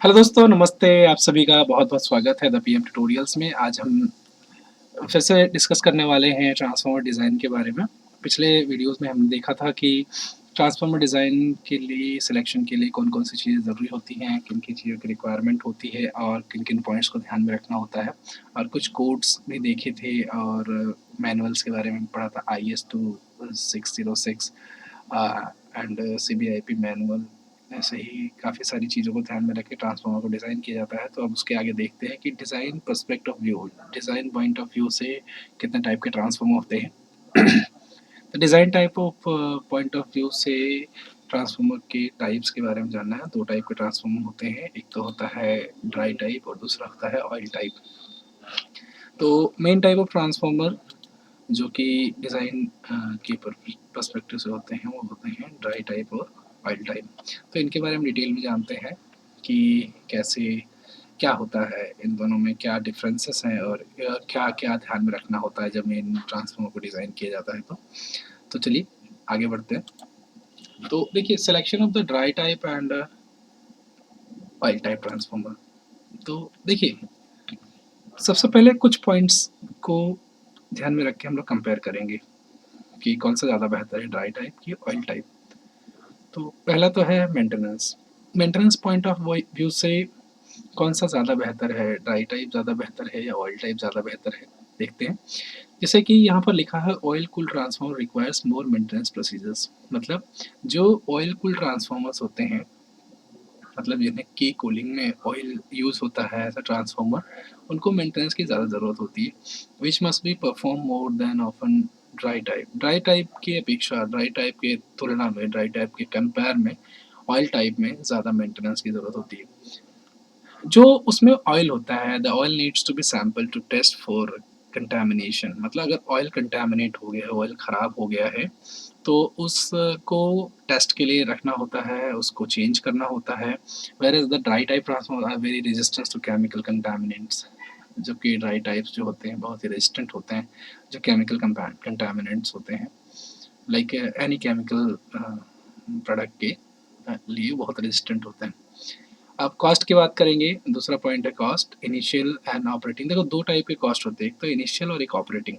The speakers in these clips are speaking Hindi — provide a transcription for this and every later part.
हेलो दोस्तों, नमस्ते। आप सभी का बहुत-बहुत स्वागत है द पीएम ट्यूटोरियल्स में। आज हम फिर से डिस्कस करने वाले हैं ट्रांसफार्मर डिज़ाइन के बारे में। पिछले वीडियोज़ में हमने देखा था कि ट्रांसफार्मर डिज़ाइन के लिए सिलेक्शन के लिए कौन-कौन सी चीज़ें ज़रूरी होती हैं, किन-किन चीज़ों की रिक्वायरमेंट होती है और किन-किन पॉइंट्स को ध्यान में रखना होता है। और कुछ कोड्स भी देखे थे और मैनुअल्स के बारे में पढ़ा था IS 2606 एंड CBIP मैनुअल। ऐसे ही काफ़ी सारी चीज़ों को ध्यान में रख के ट्रांसफार्मर को डिज़ाइन किया जाता है। तो अब उसके आगे देखते हैं कि design पर्सपेक्ट of view, design point of view से कितने टाइप के ट्रांसफार्मर होते हैं। तो design type of point of view से ट्रांसफार्मर के टाइप्स के बारे में जानना है। दो टाइप के ट्रांसफार्मर होते हैं, एक तो होता है ड्राई टाइप और दूसरा होता है ऑयल टाइप। तो मेन टाइप ऑफ ट्रांसफार्मर जो कि डिज़ाइन के पर्सपेक्टिव से होते हैं वो होते हैं ड्राई टाइप और ऑयल टाइप। तो इनके बारे में डिटेल में जानते हैं कि कैसे क्या होता है, इन दोनों में क्या डिफरेंसेस हैं और क्या क्या ध्यान में रखना होता है जब इन ट्रांसफार्मर को डिज़ाइन किया जाता है। तो चलिए आगे बढ़ते हैं। तो देखिए, selection of the dry type and oil type transformer. तो देखिए, सबसे पहले कुछ पॉइंट्स को ध्यान में रख के हम लोग कंपेयर करेंगे कि कौन सा ज़्यादा बेहतर है, ड्राई टाइप की ऑयल टाइप। तो पहला तो है maintenance. Maintenance point of view से कौन सा ज़्यादा बेहतर है, ड्राई टाइप ज़्यादा बेहतर है या ऑयल टाइप ज़्यादा बेहतर है, देखते हैं। जैसे कि यहाँ पर लिखा है oil cool transformer requires more maintenance procedures. मतलब जो ऑयल कूल ट्रांसफार्मर्स होते हैं, मतलब जिन्हें की कूलिंग में ऑयल यूज़ होता है एज अ ट्रांसफार्मर, उनको मेंटेनेंस की ज़्यादा ज़रूरत होती है, which must be perform more than often dry type. Dry type की अपेक्षा, ड्राई टाइप के तुलना में, ड्राई टाइप के कंपेयर में ऑयल टाइप में ज़्यादा मेंटेनेंस की ज़रूरत होती है। जो उसमें ऑयल होता है, the oil needs to be sample to test for contamination. मतलब अगर ऑयल कंटामिनेट हो गया है, ऑयल ख़राब हो गया है, तो उसको टेस्ट के लिए रखना होता है, उसको चेंज करना होता है। Whereas the dry type transformer are very resistant to chemical contaminants. जबकि ड्राई टाइप्स जो होते हैं बहुत ही रेजिस्टेंट होते हैं जो केमिकल कंटामिनेंट्स होते हैं, लाइक एनी केमिकल प्रोडक्ट के लिए बहुत रेजिस्टेंट होते हैं। अब कॉस्ट की बात करेंगे। दूसरा पॉइंट है कॉस्ट, इनिशियल एंड ऑपरेटिंग। देखो, दो टाइप के कॉस्ट होते हैं, एक तो इनिशियल और एक ऑपरेटिंग।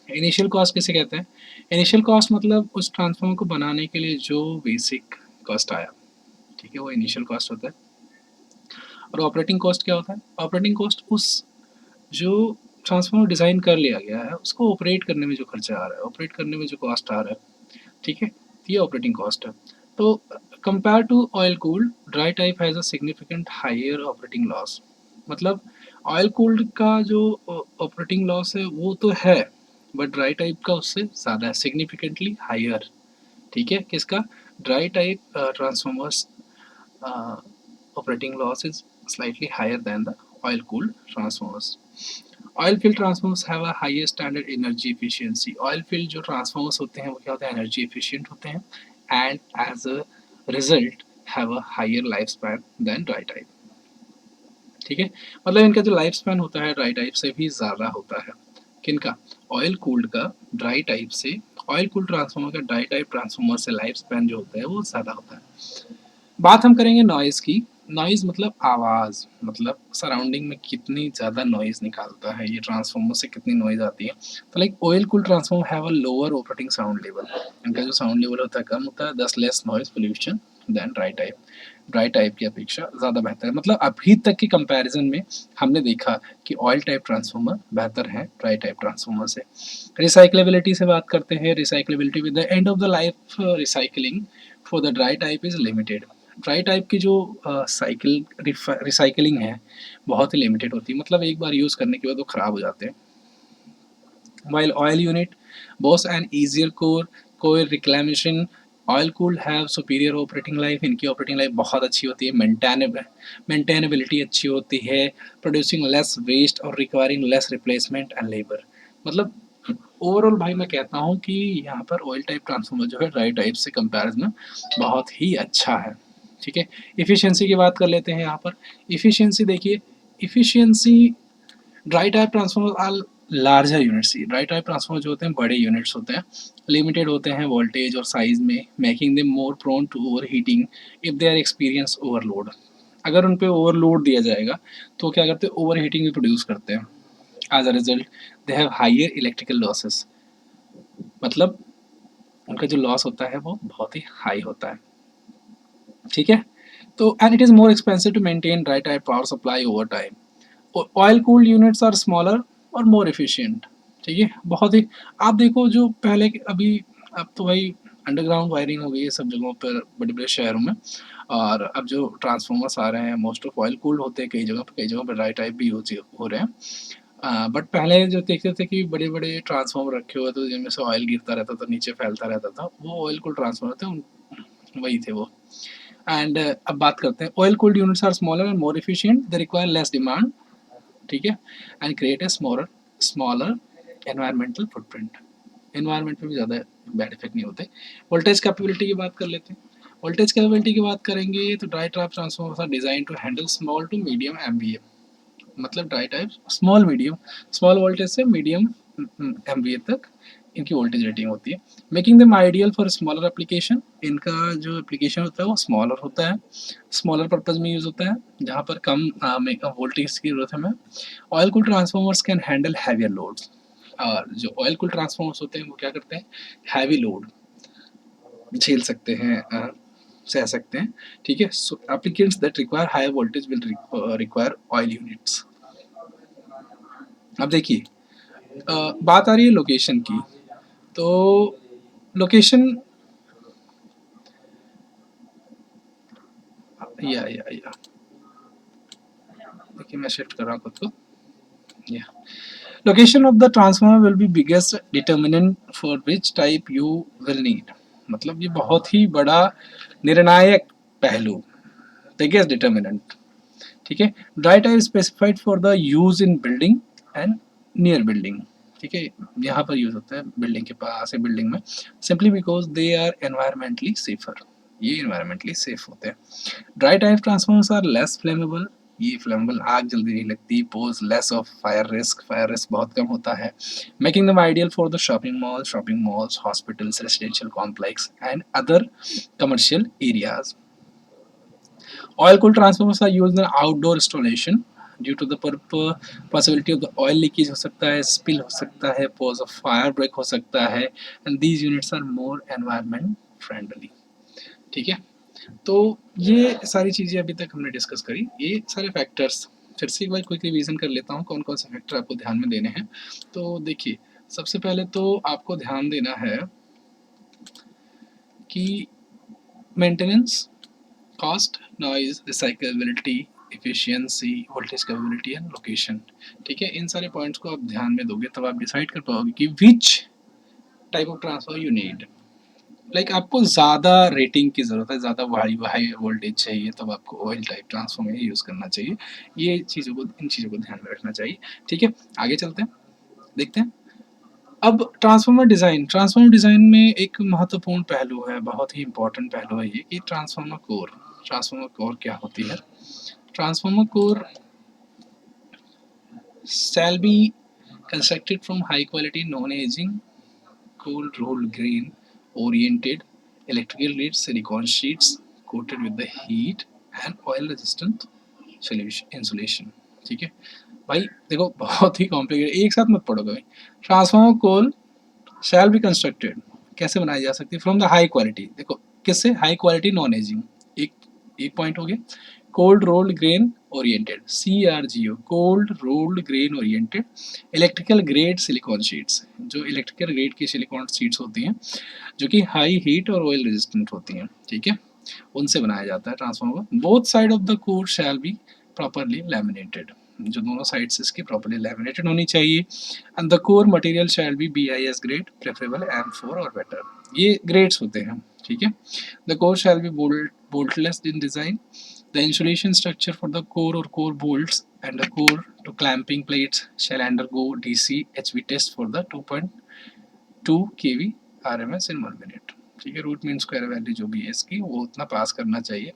इनिशियल कॉस्ट किसे कहते हैं? इनिशियल कॉस्ट मतलब उस ट्रांसफार्मर को बनाने के लिए जो बेसिक कॉस्ट आया, ठीक है, वो इनिशियल कॉस्ट होता है। और ऑपरेटिंग कॉस्ट क्या होता है? ऑपरेटिंग कॉस्ट उस जो ट्रांसफार्मर डिज़ाइन कर लिया गया है उसको ऑपरेट करने में जो खर्चा आ रहा है, ऑपरेट करने में जो कॉस्ट आ रहा है, ठीक है, तो ये ऑपरेटिंग कॉस्ट है। तो compare to oil cooled, dry type has a significant higher operating loss. मतलब ऑयल कूल्ड का जो ऑपरेटिंग लॉस है वो तो है, बट ड्राई टाइप का उससे ज़्यादा है, सिग्निफिकेंटली हायर। ठीक है, किसका? Dry type transformers operating loss is slightly higher than the oil cooled transformers. Oil field transformers have a highest standard energy efficiency. Oil field जो ट्रांसफार्मर्स होते हैं वो क्या होते हैं? एनर्जी एफिशिएंट होते हैं and as a result have a higher life span than dry type. ठीक है, मतलब इनका जो लाइफ स्पैन होता है ड्राई टाइप से भी ज़्यादा होता है। किनका? ऑयल कूल्ड का ड्राई टाइप से, ऑयल कूल्ड ट्रांसफार्मर का ड्राई टाइप ट्रांसफार्मर से लाइफ स्पैन जो होता है वो ज़्यादा होता है। बात हम करेंगे नॉइज़ की। नॉइज़ मतलब आवाज़, मतलब सराउंडिंग में कितनी ज़्यादा नॉइज़ निकालता है ये ट्रांसफार्मर से, कितनी नॉइज़ आती है। तो like oil cooled transformer have a lower operating sound level. इनका जो साउंड लेवल होता है कम होता है, thus less noise pollution than dry type. Dry type की अपेक्षा ज़्यादा बेहतर है। मतलब अभी तक की कंपैरिजन में हमने देखा कि ऑयल टाइप ट्रांसफार्मर बेहतर है ड्राई टाइप ट्रांसफार्मर से। रिसाइक्लेबिलिटी से बात करते हैं। Recyclability with the end of the life recycling for the dry type is limited. Dry type की जो साइकिल रिसाइकलिंग है बहुत ही लिमिटेड होती है, मतलब एक बार यूज़ करने के बाद वो ख़राब हो जाते हैं। While oil unit Bose and easier core reclamation, oil cooled have superior operating life. इनकी ऑपरेटिंग लाइफ बहुत अच्छी होती है, मेंटेनेबिलिटी अच्छी होती है, प्रोड्यूसिंग लेस वेस्ट और requiring less replacement and labour. मतलब ओवरऑल भाई मैं कहता हूँ कि यहाँ पर ऑयल टाइप ट्रांसफार्मर जो है ड्राई टाइप से कंपैरिजन में बहुत ही अच्छा है। ठीक है, इफ़िशियंसी की बात कर लेते हैं यहाँ पर। इफ़िशियंसी देखिए, efficiency dry type transformer are larger units. Dry type transformer जो होते हैं बड़े यूनिट्स होते हैं, लिमिटेड होते हैं वोल्टेज और साइज में, making them more prone to overheating if they are experience overload. अगर उन पे ओवरलोड दिया जाएगा तो क्या करते हैं, ओवर हीटिंग भी प्रोड्यूस करते हैं। As a result they have higher electrical losses, मतलब उनका जो लॉस होता है वो बहुत ही हाई होता है। ठीक है, तो and it is more expensive to maintain dry type power supply over time. Oil cooled units are smaller और मोर एफिशिएंट। ठीक है, बहुत ही, आप देखो जो पहले अभी, अब तो भाई अंडरग्राउंड वायरिंग हो गई है सब जगहों पर, बड़े बड़े शहरों में, और अब जो ट्रांसफार्मर्स आ रहे हैं मोस्ट ऑफ ऑयल कूल्ड होते हैं, कई जगहों पर ड्राई टाइप भी यूज हो रहे हैं। बट पहले जो देखते थे कि बड़े बड़े ट्रांसफार्मर रखे हुए थे जिनमें से ऑयल गिरता रहता था, नीचे फैलता रहता था, वो ऑयल कूल्ड ट्रांसफार्मर थे, वही थे वो। एंड अब बात करते हैं, oil cooled units are smaller and more efficient, they require less demand. ठीक है, and create a smaller smaller environmental footprint. Environment पे भी ज़्यादा बैड इफेक्ट नहीं होते। वोल्टेज कैपेबिलिटी की बात कर लेते हैं। वोल्टेज कैपेबिलिटी की बात करेंगे तो dry type transformers are design to handle small to medium MVA, मतलब dry type small medium, small voltage से मीडियम एमवीए तक इनकी वोल्टेज रेटिंग होती है। Making them ideal for smaller application, इनका जो एप्लीकेशन होता है वो स्मॉलर होता है, स्मॉलर पर्पज में यूज़ होता है जहाँ पर कम वोल्टेज की जरूरत है हमें। Oil cool transformers can handle heavier loads, और जो ऑयल कूल ट्रांसफार्मर्स होते हैं वो क्या करते हैं, हैवी लोड झेल सकते हैं, सह सकते हैं। ठीक है, so applicants that require high voltage will require oil units. अब देखिए, बात आ रही है लोकेशन की, तो लोकेशन, या देखिए मैं शिफ्ट कर रहा हूँ खुद को, या location of the transformer will be biggest determinant for which type you will need, मतलब ये बहुत ही बड़ा निर्णायक पहलू, बिगेस्ट डिटर्मिनेंट। ठीक है, dry type specified for the use in building and near building. ठीक है, यहाँ पर यूज होता है बिल्डिंग के पास है, बिल्डिंग में, simply because they are environmentally safer, ये एनवायरमेंटली सेफ होते हैं। Dry type transformers are less flammable, ये फ्लेमेबल, आग जल्दी नहीं लगती, pose less of fire risk बहुत कम होता है। Making them ideal for the shopping malls, hospitals, residential complex and other commercial areas. Oil cooled transformers are used in outdoor installation due to the possibility of the oil leakage हो सकता है, spill हो सकता है, pose of fire break हो सकता है, and these units are more environment friendly। ठीक है, तो ये सारी चीज़ें अभी तक हमने डिस्कस करी, ये सारे फैक्टर्स फिर से एक बार क्विक रिवीजन कर लेता हूँ कौन कौन से फैक्टर आपको ध्यान में देने हैं। तो देखिए, सबसे पहले तो आपको ध्यान देना है कि maintenance, cost, noise, recyclability, efficiency, voltage capability and location. ठीक है, इन सारे पॉइंट्स को आप ध्यान में दोगे तब आप डिसाइड कर पाओगे कि which type of transfer you need. Like आपको ज़्यादा रेटिंग की ज़रूरत है, ज़्यादा हाई वोल्टेज चाहिए, तब आपको ऑयल टाइप ट्रांसफॉर्मर यूज़ करना चाहिए। ये चीज़ों को, इन चीज़ों को ध्यान में रखना चाहिए। ठीक है, आगे चलते हैं, देखते हैं। अब ट्रांसफार्मर डिज़ाइन में एक महत्वपूर्ण पहलू है, बहुत ही इंपॉर्टेंट पहलू है ये, कि ट्रांसफार्मर कोर क्या होती है। Transformer core shall be constructed from high quality non-aging cold rolled grain oriented electrical grade silicon sheets coated with the heat and oil resistant insulation। ठीक है भाई, देखो बहुत ही कॉम्प्लिकेटेड, एक साथ मत पढ़ो कभी। Transformer coil shall be constructed, कैसे बनाई जा सकती है, फ्रॉम द हाई क्वालिटी, देखो किससे, हाई क्वालिटी नॉन एजिंग, एक एक पॉइंट हो गया। Cold rolled grain oriented, CRGO, cold rolled grain oriented electrical grade silicone sheets, जो इलेक्ट्रिकल ग्रेड की सिलिकॉन शीट्स होती हैं जो कि हाई हीट और ऑयल रेजिस्टेंट होती हैं। ठीक है, उनसे बनाया जाता है transformer. Both side of the core shall be properly laminated, जो दोनों साइड्स इसकी प्रॉपरली लैमिनेटेड होनी चाहिए। And the core material shall be BIS grade, preferable M4 और बेटर, ये ग्रेड्स होते हैं। ठीक है, the core shall be boltless in design। The insulation structure for the core or core bolts and the core to clamping plates shall undergo DC HV test for the 2.2 kV RMS in 1 minute। ठीक है, रूट मीन स्क्वायर वैल्यू जो भी है इसकी वो उतना पास करना चाहिए।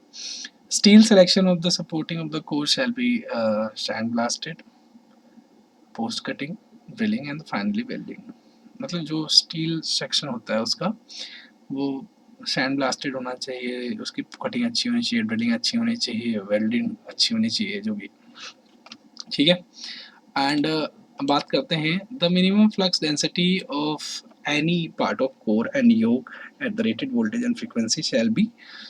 Steel selection of the supporting of the core shall be sand blasted, post cutting, drilling and finally welding, मतलब जो स्टील सेक्शन होता है उसका वो सैंड ब्लास्टेड होना चाहिए, उसकी कटिंग अच्छी होनी चाहिए, ड्रिलिंग अच्छी होनी चाहिए, वेल्डिंग अच्छी होनी चाहिए, जो भी, ठीक है। एंड बात करते हैं the minimum flux density of any part of core and yoke at the rated voltage and frequency shall be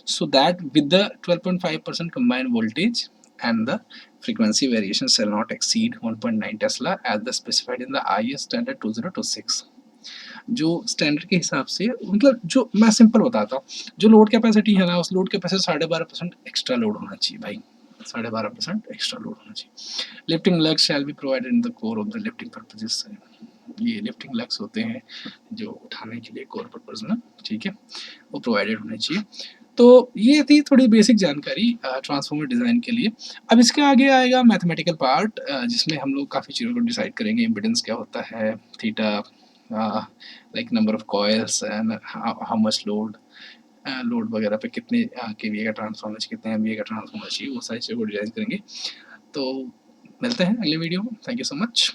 so that with the 12.5% combined voltage and the frequency variation shall not exceed 1.9 Tesla as the specified in the IS standard 2026। जो स्टैंडर्ड के हिसाब से, मतलब जो मैं सिंपल बताता हूँ, जो लोड कैपेसिटी है ना, उस लोड कैपेसिटी 12.5% एक्स्ट्रा लोड होना चाहिए भाई, 12.5% एक्स्ट्रा लोड होना चाहिए। Lifting lugs shall be provided in the core of the lifting purposes. ये लिफ्टिंग लग्स होते हैं जो उठाने के लिए कोर पर्पज में, ठीक है, वो प्रोवाइडेड होने चाहिए। तो ये थी थोड़ी बेसिक जानकारी ट्रांसफार्मर डिज़ाइन के लिए। अब इसके आगे आएगा मैथमेटिकल पार्ट, जिसमें हम लोग काफ़ी चीज़ों को डिसाइड करेंगे। इम्पीडेंस क्या होता है, theta, like number of coils and how much load, load वगैरह पे कितने केवीए का ट्रांसफार्मर चाहिए, कितने एमवीए का ट्रांसफार्मर चाहिए, वो सारी चीज़ों को डिज़ाइन करेंगे। तो मिलते हैं अगले वीडियो में। Thank you so much.